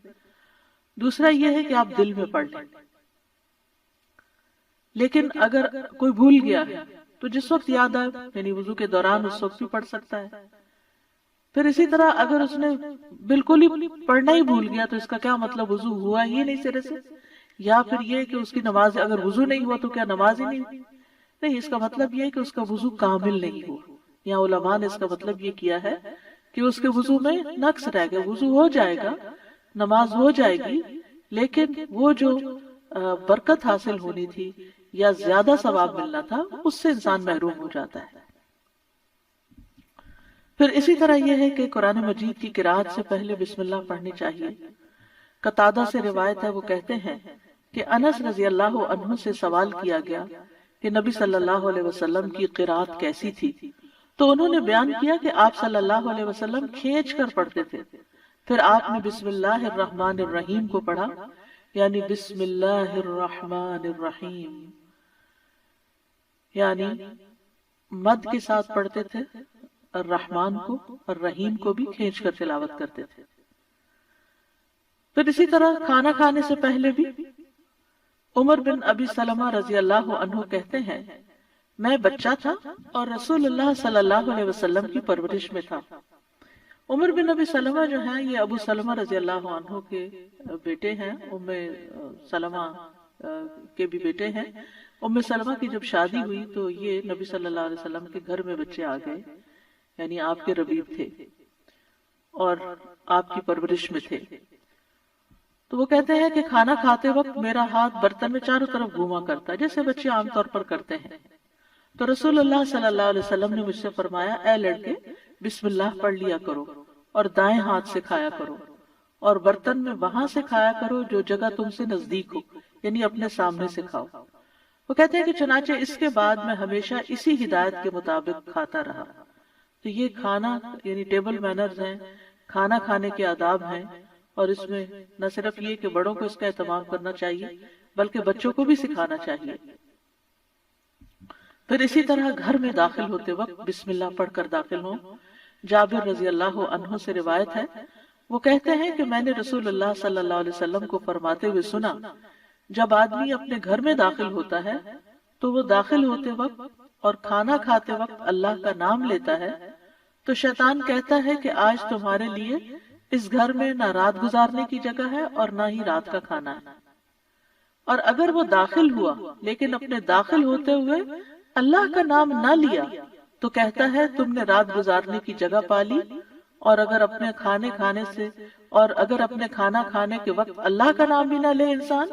دوسرا یہ ہے کہ آپ دل میں پڑھ لیں، لیکن اگر کوئی بھول گیا ہے تو جس وقت یاد آئے، یعنی وضو کے دوران اس وقت بھی پڑھ سکتا ہے۔ پھر اسی طرح اگر اس نے بالکل ہی پڑھنا ہی بھول گیا تو اس کا کیا مطلب؟ وضو ہوا ہی نہیں سرے سے، یا پھر یہ کہ اس کی نماز، اگر وضو نہیں ہوا تو کیا نماز ہی نہیں ہوئی؟ نہیں، اس کا مطلب یہ ہے کہ اس کا وضو کامل نہیں ہوا۔ یہاں علماء نے اس کا مطلب یہ کیا ہے کہ اس کے وضو میں نقص رہ گیا، وضو ہو جائے گا، نماز ہو جائے گی، لیکن وہ جو برکت حاصل ہونی تھی یا زیادہ ثواب ملنا تھا اس سے انسان محروم ہو جاتا ہے۔ پھر اسی طرح یہ ہے کہ قرآن مجید کی قرأت سے پہلے بسم اللہ پڑھنی چاہیے۔ قتادہ سے روایت ہے، وہ کہتے ہیں کہ انس رضی اللہ عنہ سے سوال کیا گیا کہ نبی صلی اللہ علیہ وسلم کی قرأت کیسی تھی، تو انہوں نے بیان کیا کہ آپ صلی اللہ علیہ وسلم کھینچ کر پڑھتے تھے۔ پھر آپ نے بسم اللہ الرحمن الرحیم کو پڑھا، یعنی بسم اللہ الرحمن الرحیم، یعنی مد کے ساتھ پڑھتے تھے، الرحمن کو اور رحیم کو بھی کھینچ کر تلاوت کرتے تھے۔ پھر اسی طرح کھانا کھانے سے پہلے بھی عمر بن ابی سلمہ رضی اللہ عنہ کہتے ہیں، میں بچہ تھا اور رسول اللہ صلی اللہ علیہ وسلم کی پرورش میں تھا۔ عمر بن ابی سلمہ جو ہیں یہ ابو سلمہ رضی اللہ عنہ کے بیٹے ہیں، ام سلمہ کے بھی بیٹے ہیں۔ ام سلمہ کی جب شادی ہوئی تو یہ نبی صلی اللہ علیہ وسلم کے گھر میں بچے آ گئے، یعنی آپ کے ربیب تھے اور آپ کی پرورش میں تھے۔ تو وہ کہتے ہیں کہ کھانا کھاتے وقت میرا ہاتھ برتن میں چاروں طرف گھوما کرتا، جیسے بچے عام طور پر کرتے ہیں۔ تو رسول اللہ صلی اللہ علیہ وسلم نے مجھ سے فرمایا، اے لڑکے بسم اللہ پڑھ لیا کرو اور دائیں ہاتھ سے کھایا کرو، اور برتن میں وہاں سے کھایا کرو جو جگہ تم سے نزدیک ہو، یعنی اپنے سامنے سے کھاؤ۔ وہ کہتے ہیں کہ چنانچہ اس کے بعد میں ہمیشہ اسی ہدایت کے مطابق کھاتا رہا۔ تو یہ کھانا یعنی ٹیبل مینرز ہیں، کھانا کھانے کے آداب ہیں، اور اس میں نہ صرف یہ کہ بڑوں کو اس کا اہتمام کرنا چاہیے بلکہ بچوں کو بھی سکھانا چاہیے۔ پھر اسی طرح گھر میں داخل ہوتے وقت بسم اللہ پڑھ کر داخل ہوں۔ جابر رضی اللہ عنہ سے روایت ہے، وہ کہتے ہیں کہ میں نے رسول اللہ صلی اللہ علیہ وسلم کو فرماتے ہوئے سنا، جب آدمی اپنے گھر میں داخل ہوتا ہے تو وہ داخل ہوتے وقت اور کھانا کھاتے وقت اللہ کا نام لیتا ہے، تو شیطان کہتا ہے کہ آج تمہارے لیے اس گھر میں نہ رات گزارنے کی جگہ ہے اور نہ ہی رات کا کھانا ہے۔ اور اگر وہ داخل ہوا لیکن اپنے داخل ہوتے ہوئے اللہ کا نام نہ لیا تو کہتا ہے تم نے رات گزارنے کی جگہ پا لی، اور اگر اپنے کھانا کھانے کے وقت اللہ کا نام بھی نہ لے انسان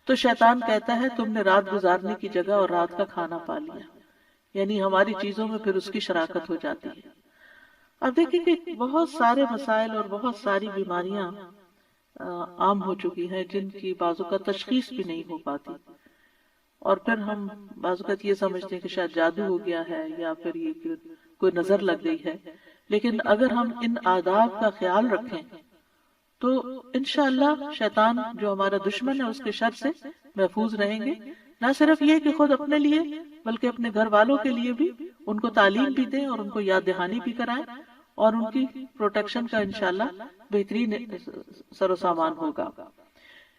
تو شیطان کہتا ہے تم نے رات گزارنے کی جگہ اور رات کا کھانا پا لیا، یعنی ہماری چیزوں میں پھر اس کی شراکت ہو جاتی ہے۔ اب دیکھیں کہ بہت سارے مسائل اور بہت ساری بیماریاں عام ہو چکی ہیں جن کی بعض اوقات تشخیص بھی نہیں ہو پاتی، اور پھر ہم بعض اوقات یہ سمجھتے ہیں کہ شاید جادو ہو گیا ہے یا پھر یہ کہ کوئی نظر لگ گئی ہے۔ لیکن اگر ہم ان آداب کا خیال رکھیں تو انشاءاللہ شیطان جو ہمارا دشمن ہے اس کے شر سے محفوظ رہیں گے۔ نہ صرف یہ کہ خود اپنے لیے بلکہ اپنے گھر والوں کے لیے بھی ان کو تعلیم بھی دیں اور ان کو یاد دہانی بھی کرائیں، اور ان کی پروٹیکشن کا انشاءاللہ بہترین سر و سامان ہوگا۔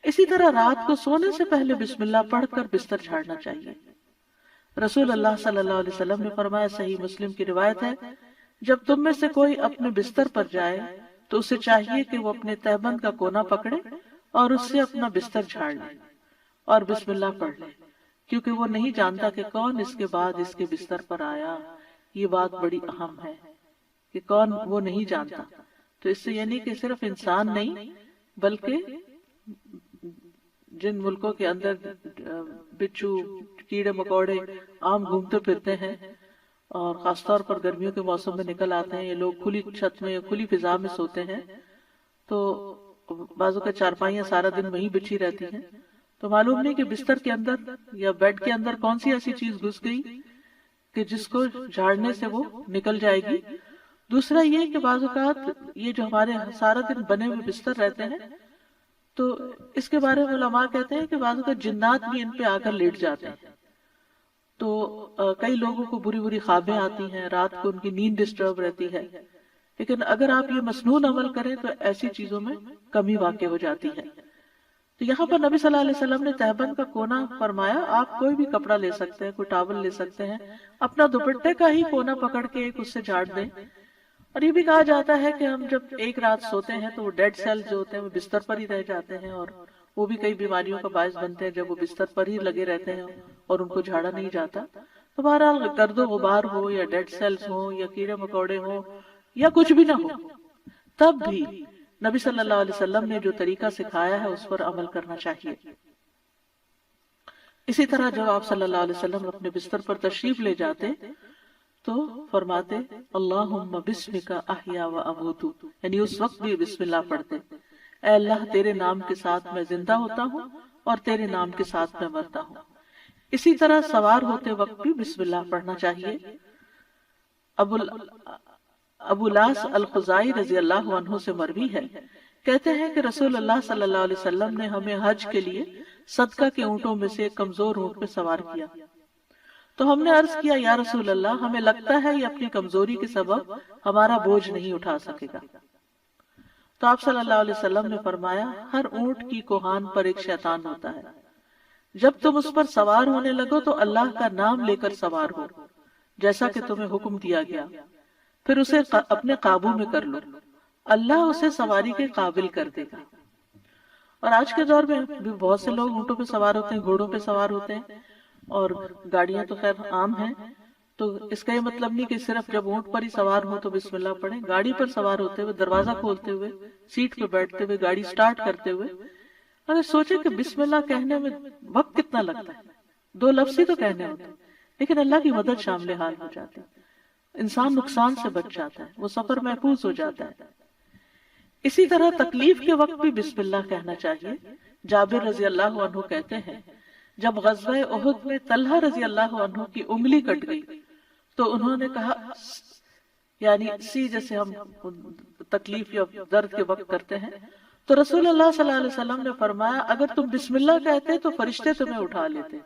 اسی طرح رات کو سونے سے پہلے بسم اللہ پڑھ کر بستر جھاڑنا چاہیے۔ رسول اللہ صلی اللہ علیہ وسلم نے فرمایا، صحیح مسلم کی روایت ہے، جب تم میں سے کوئی اپنے بستر پر جائے تو اسے چاہیے کہ وہ اپنے تہبند کا کونا پکڑے اور اس سے اپنا بستر جھاڑ لے اور بسم اللہ پڑھ لے، کیونکہ وہ نہیں جانتا کہ کون اس کے بعد اس کے بستر پر آیا۔ یہ بات بڑی اہم ہے کہ کون، وہ نہیں جانتا۔ تو اس سے یعنی کہ صرف انسان نہیں بلکہ جن ملکوں کے اندر بچھو، کیڑے مکوڑے عام گھومتے پھرتے ہیں اور خاص طور پر گرمیوں کے موسم میں نکل آتے ہیں، یہ لوگ کھلی چھت میں یا کھلی فضا میں سوتے ہیں، تو بازو کا چارپائیاں سارا دن وہیں بچھی رہتی ہیں، تو معلوم نہیں کہ بستر کے اندر یا بیڈ کے اندر کون سی ایسی چیز گھس گئی کہ جس کو جھاڑنے سے وہ نکل جائے گی۔ دوسرا یہ کہ بعض اوقات یہ جو ہمارے سارا دن بنے ہوئے بستر رہتے ہیں تو اس کے بارے میں علماء کہتے ہیں کہ بعض اوقات جنات بھی ان پہ آ کر لیٹ جاتے ہیں، تو کئی لوگوں کو بری بری خوابیں آتی ہیں، رات کو ان کی نیند ڈسٹرب رہتی ہے۔ لیکن اگر آپ یہ مسنون عمل کریں تو ایسی چیزوں میں کمی واقع ہو جاتی ہے۔ تو یہاں پر نبی صلی اللہ علیہ وسلم نے تہبند کا کونا فرمایا، آپ کوئی بھی کپڑا لے سکتے ہیں، کوئی ٹاول لے سکتے ہیں، اپنا دوپٹے کا ہی کونا پکڑ کے ایک اس سے جھاڑ دیں۔ اور یہ بھی کہا جاتا ہے کہ ہم جب ایک رات سوتے ہیں تو وہ ڈیڈ سیل جو ہوتے ہیں وہ بستر پر ہی رہ جاتے ہیں، اور وہ بھی کئی بیماریوں کا باعث بنتے ہیں جب وہ بستر پر ہی لگے رہتے ہیں اور ان کو جھاڑا نہیں جاتا۔ تو بہرحال گرد و غبار ہو یا ڈیڈ سیلز ہو یا کیڑے مکوڑے ہو یا کچھ بھی نہ ہو، تب بھی نبی صلی اللہ علیہ وسلم نے جو طریقہ سکھایا ہے اس پر عمل کرنا چاہیے۔ اسی طرح جب آپ صلی اللہ علیہ وسلم اپنے بستر پر تشریف لے جاتے تو فرماتے اللہم بسمک احیا و اموت، یعنی اس وقت بھی بسم اللہ پڑھتے، اے اللہ تیرے نام کے ساتھ میں زندہ ہوتا ہوں اور تیرے نام کے ساتھ میں مرتا ہوں۔ اسی طرح سوار ہوتے وقت بھی بسم اللہ پڑھنا چاہیے۔ ابو لاس الخزائی رضی اللہ عنہ سے مروی ہے، کہتے ہیں کہ رسول اللہ صلی اللہ علیہ وسلم نے ہمیں حج کے لیے صدقہ کے اونٹوں میں سے ایک کمزور اونٹ پہ سوار کیا، تو ہم نے عرض کیا یا رسول اللہ ہمیں لگتا ہے یہ اپنی کمزوری کے سبب ہمارا بوجھ نہیں اٹھا سکے گا۔ تو آپ صلی اللہ علیہ وسلم نے فرمایا ہر اونٹ کی کوہان پر ایک شیطان ہوتا ہے، جب تم اس پر سوار ہونے لگو تو اللہ کا نام لے کر سوار ہو جیسا کہ تمہیں حکم دیا گیا، پھر اسے اپنے قابو میں کر لو، اللہ اسے سواری کے قابل کر دے گا۔ اور آج کے دور میں بھی بہت سے لوگ اونٹوں پہ سوار ہوتے ہیں، گھوڑوں پہ سوار ہوتے ہیں، اور گاڑیاں تو خیر عام ہیں، تو اس کا یہ مطلب نہیں کہ صرف جب اونٹ پر ہی سوار ہو تو بسم اللہ پڑھیں۔ گاڑی پر سوار ہوتے ہوئے، دروازہ کھولتے ہوئے، سیٹ پہ بیٹھتے ہوئے، گاڑی سٹارٹ کرتے ہوئے اگر سوچے کہ بسم اللہ کہنے میں وقت کتنا لگتا ہے، 2 لفظ ہی تو کہنے ہوتے ہیں، لیکن اللہ کی مدد شامل حال ہو جاتی، انسان نقصان سے بچ جاتا ہے، وہ سفر محفوظ ہو جاتا ہے۔ اسی طرح تکلیف کے وقت بھی بسم اللہ کہنا چاہیے۔ جابر رضی اللہ عنہ کہتے ہیں جب غزوہ احد میں طلحہ رضی اللہ عنہ کی انگلی کٹ گئی تو انہوں نے کہا، یعنی سی جیسے ہم تکلیف یا درد کے وقت کرتے ہیں، تو رسول اللہ صلی اللہ علیہ وسلم نے فرمایا اگر تم بسم اللہ کہتے تو فرشتے تمہیں اٹھا لیتے،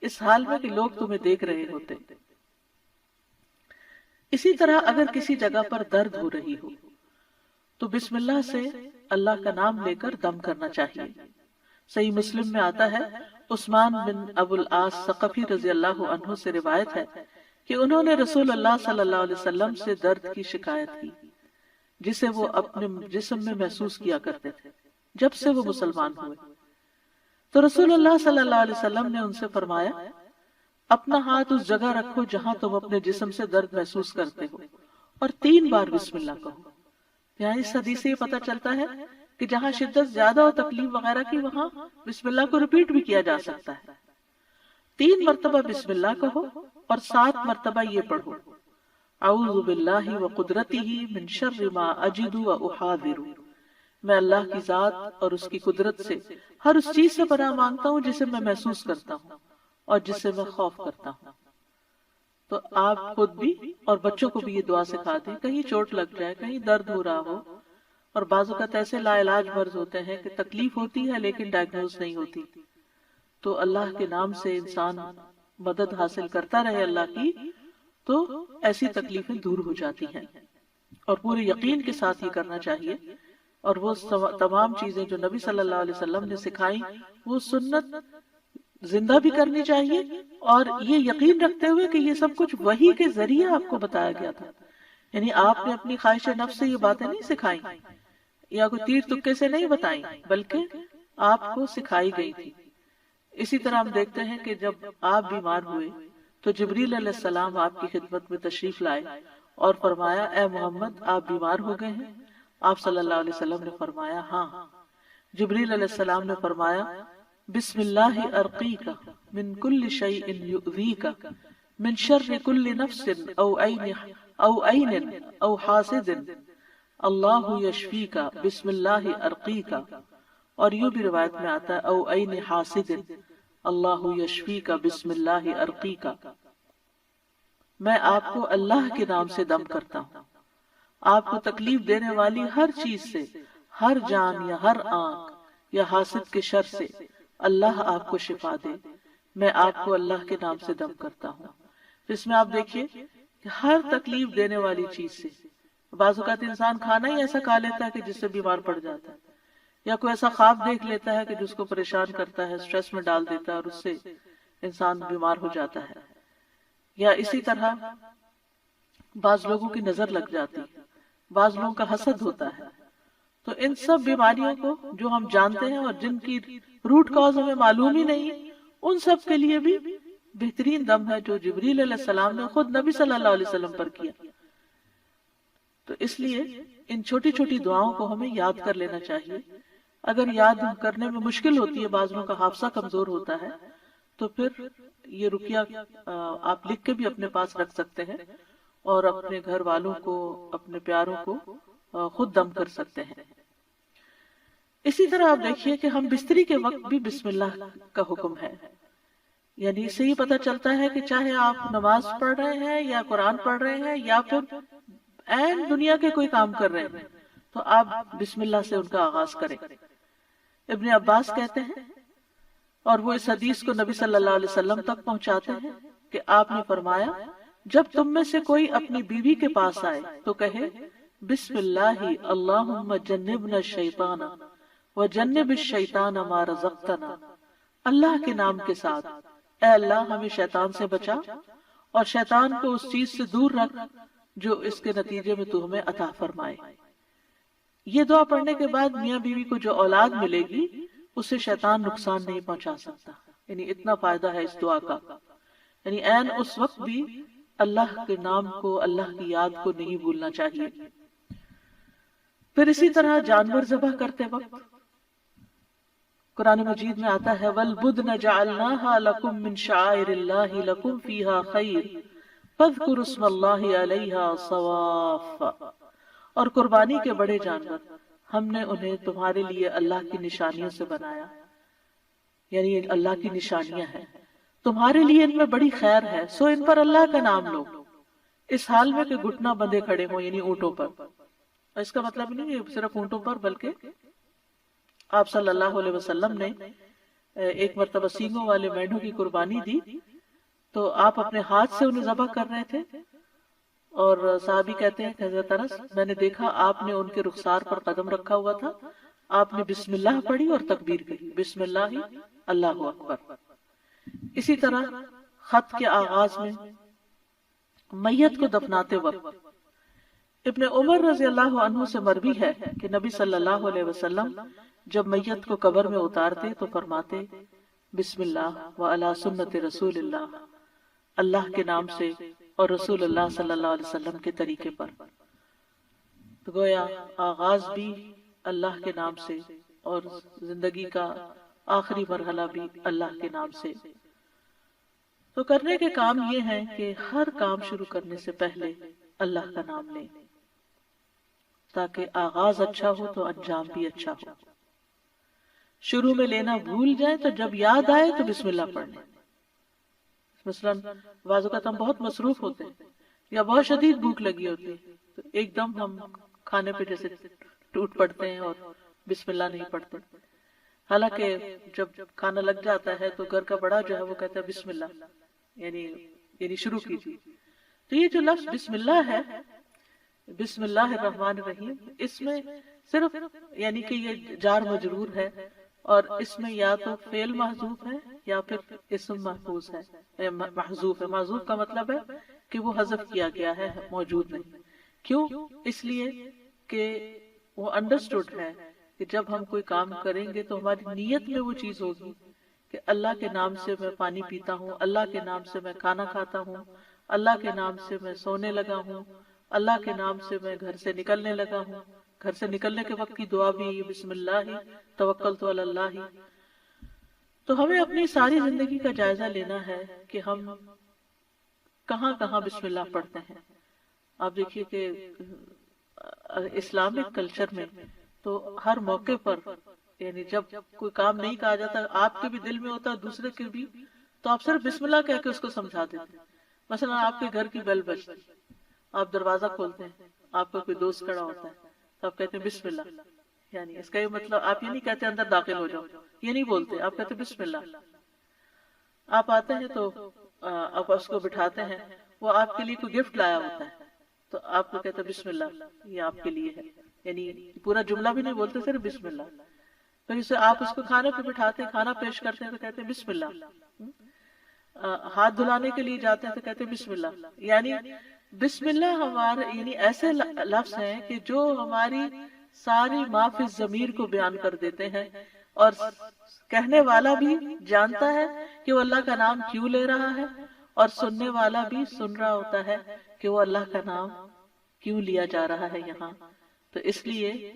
اس حال میں کہ لوگ تمہیں دیکھ رہے ہوتے۔ اسی طرح اگر کسی جگہ پر درد ہو رہی ہو تو بسم اللہ سے اللہ کا نام لے کر دم کرنا چاہیے۔ صحیح مسلم میں آتا ہے عثمان بن ابو العاص ثقفی رضی اللہ عنہ سے روایت ہے کہ انہوں نے رسول اللہ صلی اللہ علیہ وسلم سے درد کی شکایت کی جسے وہ اپنے جسم میں محسوس کیا کرتے تھے جب سے وہ مسلمان ہوئے، تو رسول اللہ صلی اللہ علیہ وسلم نے ان سے فرمایا اپنا ہاتھ اس جگہ رکھو جہاں تم اپنے جسم سے درد محسوس کرتے ہو اور 3 بار بسم اللہ کہو۔ یعنی اس حدیث سے یہ پتہ چلتا ہے کہ جہاں شدت زیادہ ہو تکلیف وغیرہ کی وہاں بسم اللہ کو ریپیٹ بھی کیا جا سکتا ہے۔ 3 مرتبہ بسم اللہ کہو اور 7 مرتبہ یہ پڑھو اعوذ باللہ وقدرتہ من شر ما اجد واحاذر، میں اللہ کی ذات اور اس کی قدرت سے ہر اس چیز سے پناہ مانگتا ہوں جسے میں محسوس کرتا ہوں اور جس سے میں خوف کرتا ہوں۔ تو آپ خود بھی اور بچوں کو بھی یہ دعا سکھا دیں، کہیں چوٹ لگ جائے، کہیں درد ہو رہا ہو، اور بعض اوقات ایسے لا علاج مرض ہوتے ہیں کہ تکلیف ہوتی ہے لیکن ڈائگنوز نہیں ہوتی، تو اللہ کے نام سے انسان مدد حاصل کرتا رہے اللہ کی، تو ایسی تکلیفیں دور ہو جاتی ہیں۔ اور پورے یقین کے ساتھ یہ کرنا چاہیے، اور وہ تمام چیزیں جو نبی صلی اللہ علیہ وسلم نے سکھائی وہ سنت زندہ بھی کرنی چاہیے، اور یہ یقین رکھتے ہوئے کہ یہ سب کچھ وحی کے ذریعے آپ کو بتایا گیا تھا، یعنی آپ نے اپنی خواہش نفس سے یہ باتیں نہیں سکھائی یا کوئی تیر تکے سے نہیں بتائیں، بلکہ آپ کو سکھائی گئی تھی۔ اسی طرح ہم دیکھتے ہیں کہ جب آپ بیمار ہوئے تو جبریل علیہ السلام آپ کی خدمت میں تشریف لائے اور فرمایا اے محمد آپ بیمار ہو گئے ہیں؟ آپ صلی اللہ علیہ وسلم نے فرمایا ہاں۔ جبریل علیہ السلام نے فرمایا بسم اللہ ارقیک من کل شیء یؤذیک من شر کل نفس او عین او حاسد اللہ یشفیک بسم اللہ ارقیک، اور یوں بھی روایت میں آتا ہے او عین حاسد اللہ یشفیک بسم اللہ ارقیک، میں آپ کو اللہ کے نام سے دم کرتا ہوں، آپ کو تکلیف دینے والی ہر چیز سے، ہر جان یا ہر آنکھ یا حاسد کے شر سے اللہ آپ کو شفا دے، میں آپ کو اللہ کے نام سے دم کرتا ہوں۔ اس میں آپ دیکھیے کہ ہر تکلیف دینے والی چیز سے، بعض اوقات انسان کھانا ہی ایسا کھا لیتا ہے کہ جس سے بیمار پڑ جاتا ہے، یا کوئی ایسا خواب دیکھ لیتا ہے کہ جس کو پریشان کرتا ہے، سٹریس میں ڈال دیتا ہے اور اس سے انسان بیمار ہو جاتا ہے، یا اسی طرح بعض لوگوں کی نظر لگ جاتی، بعض لوگوں کا حسد ہوتا ہے۔ تو ان سب بیماریوں کو جو ہم جانتے ہیں اور جن کی روٹ کاز ہمیں معلوم ہی نہیں، ان سب کے لیے بھی بہترین دم ہے جو جبریل علیہ السلام نے خود نبی صلی اللہ علیہ وسلم پر کیا۔ تو اس لیے ان چھوٹی چھوٹی دعاؤں کو ہمیں یاد کر لینا چاہیے۔ اگر یاد کرنے میں مشکل ہوتی ہے، بعض لوگوں کا حافظہ کمزور ہوتا ہے، تو پھر یہ رقیہ آپ لکھ کے بھی اپنے پاس رکھ سکتے ہیں، اور اپنے گھر والوں کو، اپنے پیاروں کو خود دم کر سکتے ہیں۔ اسی طرح آپ دیکھیے کہ ہم بستری کے وقت بھی بسم اللہ کا حکم ہے، یعنی اس سے یہ پتہ چلتا ہے کہ چاہے آپ نماز پڑھ رہے ہیں یا قرآن پڑھ رہے ہیں یا پھر عین دنیا کے کوئی کام کر رہے ہیں، تو آپ بسم اللہ سے ان کا آغاز کریں۔ ابن عباس کہتے ہیں، اور وہ اس حدیث کو نبی صلی اللہ علیہ وسلم تک پہنچاتے ہیں کہ آپ نے فرمایا، جب تم میں سے کوئی اپنی بیوی کے پاس آئے تو کہے بسم اللہ اللہم جنبنا الشیطان وجنب الشیطان ما رزقتنا، اللہ کے نام کے ساتھ، اے اللہ ہمیں شیطان سے بچا اور شیطان کو اس چیز سے دور رکھ جو اس کے نتیجے میں تو ہمیں عطا فرمائے۔ یہ دعا پڑھنے کے بعد میاں بیوی کو جو اولاد ملے گی اسے شیطان نقصان نہیں پہنچا سکتا، یعنی اتنا فائدہ ہے اس دعا کا، یعنی عین اس وقت بھی اللہ کے نام کو، اللہ کی یاد کو نہیں بھولنا چاہیے۔ پھر اسی طرح جانور ذبح کرتے وقت قرآن مجید میں آتا ہے وَالْبُدْنَ جَعَلْنَاهَا لَكُم مِّن شَعَائِرِ اللَّهِ لَكُم فِيهَا خَيْرٌ فَاذْكُرُوا اسْمَ اللَّهِ عَلَيْهَا صَوَافَّ، اور قربانی کے بڑے جانور ہم نے انہیں تمہارے لیے اللہ کی نشانیوں سے بنایا، یعنی اللہ کی نشانیاں ہیں، تمہارے لیے ان میں بڑی خیر ہے، سو ان پر اللہ کا نام لو، اس حال میں کہ گھٹنا بندھے کھڑے ہوں، یعنی اونٹوں پر۔ اس کا مطلب نہیں کہ صرف اونٹوں پر، بلکہ آپ صلی اللہ علیہ وسلم نے ایک مرتبہ سینگوں والے مینڈوں کی قربانی دی تو آپ اپنے ہاتھ سے انہیں ذبح کر رہے تھے، اور صحابی کہتے ہیں کہ حضرت انس، میں نے دیکھا آپ نے ان کے رخسار پر قدم رکھا ہوا تھا، آپ نے بسم اللہ پڑھی اور تکبیر کہی، بسم اللہ اللہ اکبر۔ اسی طرح خط کے آغاز میں میت کو دفناتے وقت ابن عمر رضی اللہ عنہ سے مروی ہے کہ نبی صلی اللہ علیہ وسلم جب میت کو قبر میں اتارتے تو فرماتے بسم اللہ وعلی سنت رسول اللہ، اللہ کے نام سے اور رسول اللہ صلی اللہ علیہ وسلم کے طریقے پر۔ تو گویا آغاز بھی اللہ کے نام سے اور زندگی کا آخری مرحلہ بھی اللہ کے نام سے۔ تو کرنے کے کام یہ ہیں کہ ہر کام شروع کرنے سے پہلے اللہ کا نام لیں، تاکہ آغاز اچھا ہو تو انجام بھی اچھا ہو۔ شروع میں لینا بھول جائیں تو جب یاد آئے تو بسم اللہ پڑھ لیں۔ مثلاً بعض اوقات ہم بہت مصروف ہوتے ہیں یا بہت شدید بھوک لگی ہوتی ہے تو ایک دم ہم کھانے پہ جیسے ٹوٹ پڑتے ہیں اور بسم اللہ نہیں پڑھتے، حالانکہ جب کھانا لگ جاتا ہے تو گھر کا بڑا جو ہے وہ کہتا ہے بسم اللہ، یعنی شروع کیجیے۔ تو یہ جو لفظ بسم اللہ ہے، بسم اللہ الرحمن الرحیم، اس میں صرف یعنی کہ یہ جار مجرور ہے، اور اس میں یا تو فعل محذوف ہے یا پھر اسم محفوظ ہے، محذوف ہے۔ محذوف کا مطلب ہے کہ وہ حذف کیا گیا ہے، موجود نہیں۔ کیوں؟ اس لیے کہ وہ انڈرسٹوڈ ہے کہ جب ہم کوئی کام کریں گے تو ہماری نیت میں وہ چیز ہوگی کہ اللہ کے نام سے میں پانی پیتا ہوں، اللہ کے نام سے میں کھانا کھاتا ہوں، اللہ کے نام سے میں سونے لگا ہوں، اللہ کے نام سے میں گھر سے نکلنے لگا ہوں۔ گھر سے نکلنے کے وقت کی دعا بھی بسم اللہ توکلت علی اللہ۔ تو ہمیں اپنی ساری زندگی کا جائزہ لینا ہے کہ ہم کہاں کہاں بسم اللہ پڑھتے ہیں۔ آپ دیکھیے کہ اسلامک کلچر میں تو ہر موقع پر، یعنی جب کوئی کام نہیں کہا جاتا، آپ کے بھی دل میں ہوتا ہے دوسرے کے بھی، تو آپ صرف بسم اللہ کہہ کے اس کو سمجھا دیتے ہیں۔ مثلا آپ کے گھر کی بیل بجتی، آپ دروازہ کھولتے ہیں، آپ کا کوئی دوست کھڑا ہوتا ہے تو آپ کہتے ہیں بسم اللہ، یعنی اس کا یہ مطلب آپ یہ نہیں کہتے اندر داخل ہو جاؤ، یہ نہیں بولتے، آپ کہتے بسم اللہ۔ آپ آتے ہیں تو آپ اس کو بٹھاتے ہیں، وہ آپ کے لیے کوئی گفٹ لایا ہوتا ہے تو آپ کو کہتے ہیں بسم اللہ، یہ آپ کے لیے ہے، یعنی پورا جملہ بھی نہیں بولتے، صرف بسم اللہ۔ پھر اسے آپ اس کو کھانے پہ بٹھاتے ہیں، کھانا پیش کرتے ہیں تو کہتے ہیں بسم اللہ۔ ہاتھ دھلانے کے لیے جاتے ہیں تو کہتے ہیں بسم اللہ۔ یعنی بسم اللہ ہمارے یعنی ایسے لفظ ہیں کہ جو ہماری ساری ما فی الضمیر کو بیان کر دیتے ہیں، اور کہنے والا بھی جانتا ہے کہ وہ اللہ کا نام کیوں لے رہا ہے، اور سننے والا بھی سن رہا ہوتا ہے کہ وہ اللہ کا نام کیوں لیا جا رہا ہے یہاں۔ تو اس لیے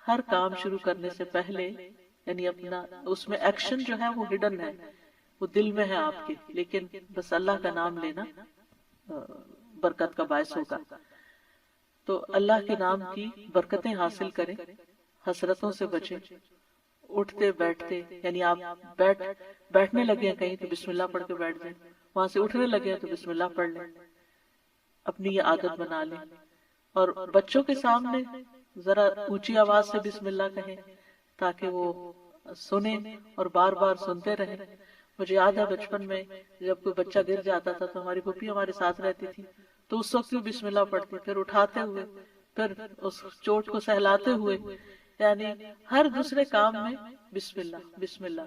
ہر کام شروع کرنے سے پہلے یعنی اپنا اس میں ایکشن جو ہے وہ ہڈن ہے، وہ دل میں ہے آپ کے، لیکن بس اللہ کا نام لینا برکت کا باعث ہوگا۔ تو اللہ کے نام کی برکتیں حاصل کریں، حسرتوں سے بچیں، اٹھتے بیٹھتے، یعنی آپ بیٹھنے لگے ہیں کہیں تو بسم اللہ پڑھ کے بیٹھ جائیں، وہاں سے اٹھنے لگے ہیں تو بسم اللہ پڑھ لیں، اپنی یہ عادت بنا لیں۔ اور بچوں کے سامنے ذرا اونچی آواز سے بسم اللہ کہیں تاکہ وہ سنیں اور بار بار سنتے رہیں۔ مجھے یاد ہے بچپن میں جب کوئی بچہ گر جاتا تھا تو ہماری پھوپھی ہمارے ساتھ رہتی تھی، تو اس وقت بھی بسم اللہ پڑھتی، پھر اٹھاتے ہوئے، پھر اس چوٹ کو سہلاتے ہوئے، یعنی ہر دوسرے کام میں بسم اللہ بسم اللہ،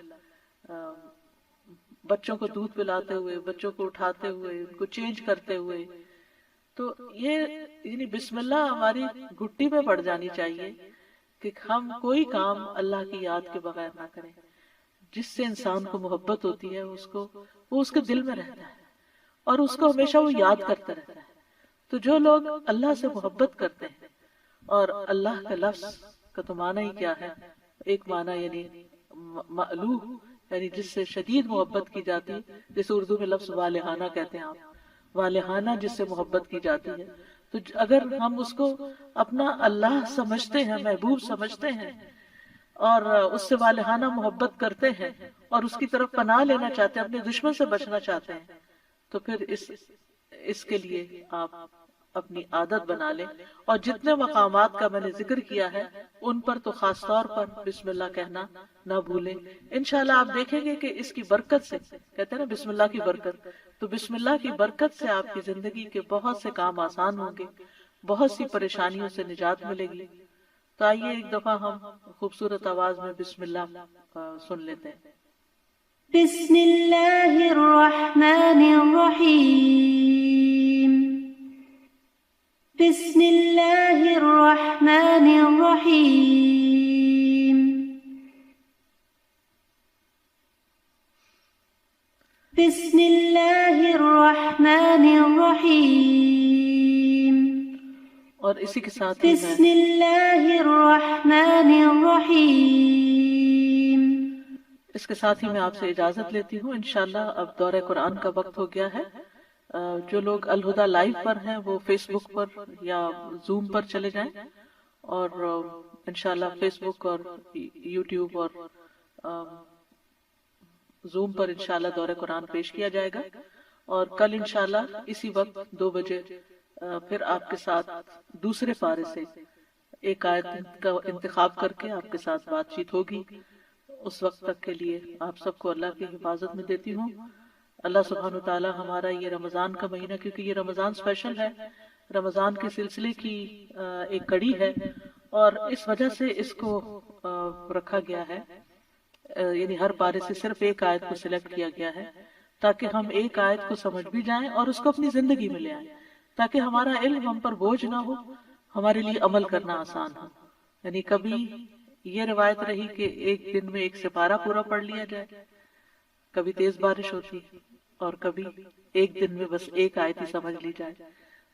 بچوں کو دودھ پلاتے ہوئے، بچوں کو اٹھاتے ہوئے، ان کو چینج کرتے ہوئے۔ تو یہ یعنی بسم اللہ ہماری گھٹی پہ پڑ جانی چاہیے کہ ہم کوئی کام اللہ کی یاد کے بغیر نہ کریں۔ جس سے انسان کو محبت ہوتی ہے وہ اس کے دل میں رہتا ہے اور اس کو ہمیشہ وہ یاد کرتا رہتا ہے۔ تو جو لوگ اللہ سے محبت کرتے ہیں، اور اللہ کا لفظ کا تو معنی ہی کیا ہے، ایک معنی یعنی مألوہ، یعنی جس سے شدید محبت کی جاتی ہے، جیسے اردو میں لفظ والہانہ کہتے ہیں آپ، والہانہ جس سے محبت کی جاتی ہے۔ تو اگر ہم اس کو اپنا اللہ سمجھتے ہیں، محبوب سمجھتے ہیں، اور اس سے والہانہ محبت کرتے ہیں اور اس کی طرف پناہ لینا چاہتے ہیں، اپنے دشمن سے بچنا چاہتے ہیں، تو پھر اس کے لیے آپ اپنی عادت بنا لیں۔ اور جتنے مقامات کا میں نے ذکر کیا ہے ان پر تو خاص طور پر بسم اللہ کہنا نہ بھولیں۔ انشاءاللہ آپ دیکھیں گے کہ اس کی برکت سے، کہتے ہیں نا بسم اللہ کی برکت، تو بسم اللہ کی برکت سے آپ کی زندگی کے بہت سے کام آسان ہوں گے، بہت سی پریشانیوں سے نجات ملے گی۔ تو آئیے ایک دفعہ ہم خوبصورت آواز میں بسم اللہ سن لیتے ہیں۔ بسم اللہ الرحمن الرحیم، بسم اللہ الرحمن الرحیم، بسم اللہ الرحمن الرحیم، اور اسی کے ساتھ بسم اللہ الرحمن الرحیم۔ اس کے ساتھ ہی میں آپ سے اجازت لیتی ہوں۔ انشاءاللہ اب دورہ قرآن کا وقت ہو گیا ہے۔ جو لوگ الہدیٰ لائیو پر ہیں وہ فیس بک پر یا زوم پر چلے جائیں، اور انشاءاللہ فیس بک اور یوٹیوب اور زوم پر انشاءاللہ دورہ قرآن پیش کیا جائے گا، اور کل انشاءاللہ اسی وقت 2 بجے پھر آپ کے ساتھ دوسرے پارے سے ایک آیت کا انتخاب کر کے آپ کے ساتھ بات چیت ہوگی۔ اس وقت تک کے لیے آپ سب کو اللہ کی حفاظت میں دیتی ہوں۔ اللہ سبحانہ وتعالی ہمارا یہ رمضان کا مہینہ، کیونکہ یہ رمضان اسپیشل ہے، رمضان کے سلسلے کی ایک کڑی ہے، اور اس وجہ سے اس کو رکھا گیا ہے، یعنی ہر پارے سے صرف ایک آیت کو سلیکٹ کیا گیا ہے تاکہ ہم ایک آیت کو سمجھ بھی جائیں اور اس کو اپنی زندگی میں لے آئیں، تاکہ ہمارا علم ہم پر بوجھ نہ ہو، ہمارے لیے عمل کرنا آسان ہو۔ یعنی کبھی یہ روایت رہی کہ ایک دن میں ایک سپارہ پورا پڑھ لیا جائے، کبھی تیز بارش ہوتی، اور کبھی ایک دن میں بس ایک آیت ہی سمجھ لی جائے۔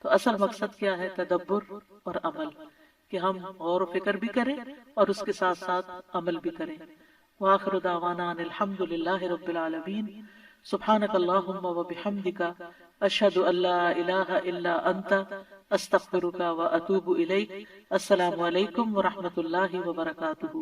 تو اصل مقصد کیا ہے؟ تدبر اور عمل، کہ ہم غور و فکر بھی کریں اور اس کے ساتھ ساتھ عمل بھی کریں۔ وآخر دعوانا ان الحمد للہ رب العالمین، سبحانک اللہم وبحمدک، اشہد ان لا الہ الا انت، استغفرک واتوب الیک۔ السلام علیکم ورحمۃ اللہ وبرکاتہ۔